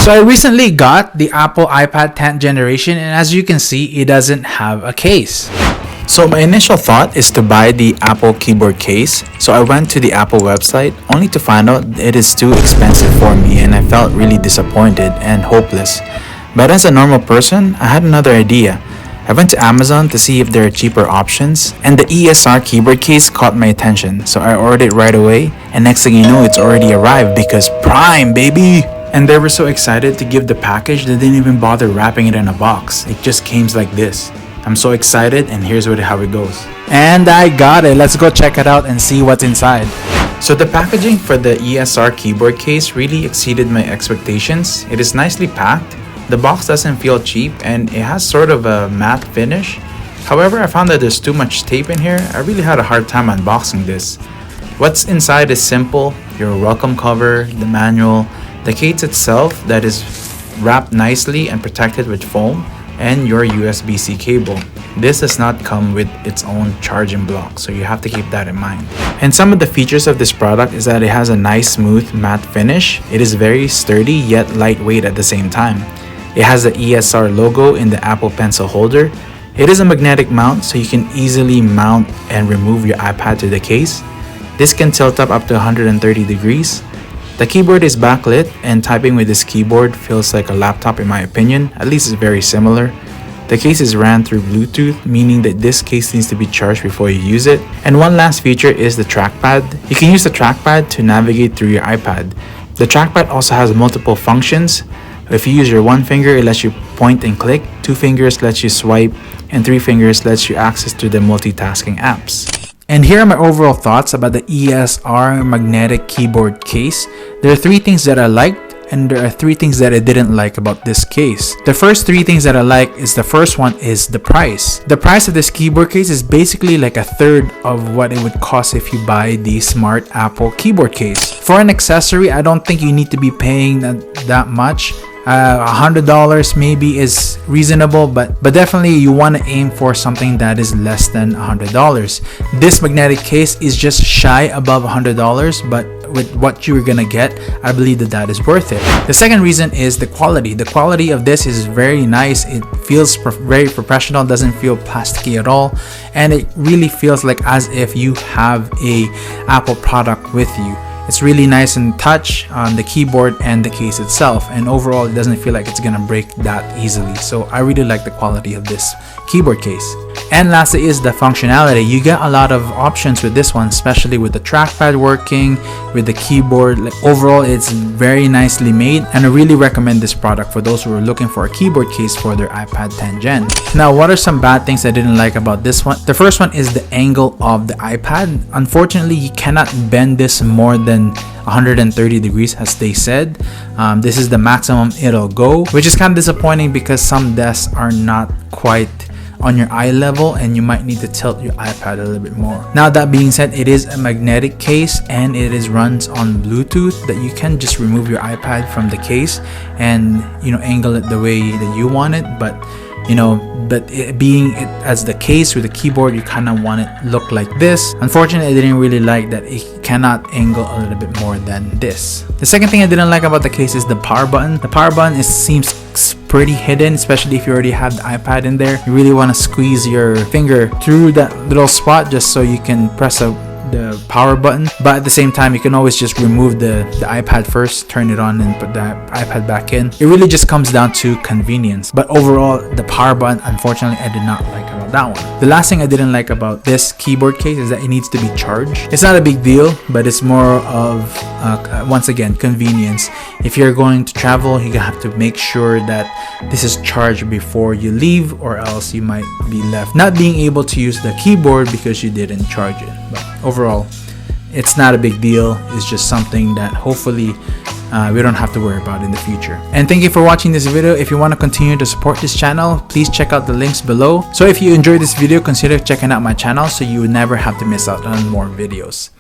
So I recently got the Apple iPad 10th generation, and as you can see, it doesn't have a case. So my initial thought is to buy the Apple keyboard case. So I went to the Apple website only to find out it is too expensive for me, and I felt really disappointed and hopeless. But as a normal person, I had another idea. I went to Amazon to see if there are cheaper options, and the ESR keyboard case caught my attention. So I ordered it right away, and next thing you know, it's already arrived because Prime, baby! And they were so excited to give the package they didn't even bother wrapping it in a box. It just came like this. I'm so excited, and here's how it goes. And I got it. Let's go check it out and see what's inside. So the packaging for the ESR keyboard case really exceeded my expectations. It is nicely packed. The box doesn't feel cheap, and it has sort of a matte finish. However, I found that there's too much tape in here. I really had a hard time unboxing this. What's inside is simple: your welcome cover, the manual, the case itself that is wrapped nicely and protected with foam, and your USB-C cable. This does not come with its own charging block, so you have to keep that in mind. And some of the features of this product is that it has a nice smooth matte finish. It is very sturdy yet lightweight at the same time. It has the ESR logo in the Apple Pencil holder. It is a magnetic mount, so you can easily mount and remove your iPad to the case. This can tilt up to 130 degrees. The keyboard is backlit, and typing with this keyboard feels like a laptop in my opinion. At least it's very similar. The case is ran through Bluetooth, meaning that this case needs to be charged before you use it. And one last feature is the trackpad. You can use the trackpad to navigate through your iPad. The trackpad also has multiple functions. If you use your one finger, it lets you point and click, 2 fingers lets you swipe, and 3 fingers lets you access to the multitasking apps. And here are my overall thoughts about the ESR magnetic keyboard case. There are 3 things that I liked, and there are 3 things that I didn't like about this case. The first 3 things that I like is, the first one is the price. The price of this keyboard case is basically like a third of what it would cost if you buy the smart Apple keyboard case. For an accessory, I don't think you need to be paying that much. $100 maybe is reasonable, but definitely you want to aim for something that is less than $100. This magnetic case is just shy above $100, but with what you're gonna get, I believe that is worth it. The second reason is the quality. The quality of this is very nice. It feels very professional, doesn't feel plasticky at all, and it really feels like as if you have a Apple product with you. It's really nice and touch on the keyboard and the case itself, and overall it doesn't feel like it's gonna break that easily. So I really like the quality of this keyboard case. And lastly is the functionality. You get a lot of options with this one, especially with the trackpad working, with the keyboard. Like, overall it's very nicely made, and I really recommend this product for those who are looking for a keyboard case for their iPad 10 Gen. Now, what are some bad things I didn't like about this one? The first one is the angle of the iPad. Unfortunately, you cannot bend this more than 130 degrees as they said. This is the maximum it'll go, which is kind of disappointing because some desks are not quite on your eye level, and you might need to tilt your iPad a little bit more. Now, that being said, it is a magnetic case, and it runs on Bluetooth, that you can just remove your iPad from the case and angle it the way that you want it. But as the case with the keyboard, you kind of want it look like this. Unfortunately, I didn't really like that it cannot angle a little bit more than this. The second thing I didn't like about the case is the power button. The power button seems pretty hidden, especially if you already have the iPad in there. You really want to squeeze your finger through that little spot just so you can press the power button, but at the same time you can always just remove the iPad first, turn it on, and put the iPad back in. It really just comes down to convenience, but overall the power button, unfortunately, I did not like about that one. The last thing I didn't like about this keyboard case is that it needs to be charged. It's not a big deal, but it's more of once again, convenience. If you're going to travel, you have to make sure that this is charged before you leave, or else you might be left not being able to use the keyboard because you didn't charge it. But overall, it's not a big deal. It's just something that hopefully we don't have to worry about in the future. And thank you for watching this video. If you want to continue to support this channel, please check out the links below. So if you enjoyed this video, consider checking out my channel so you would never have to miss out on more videos.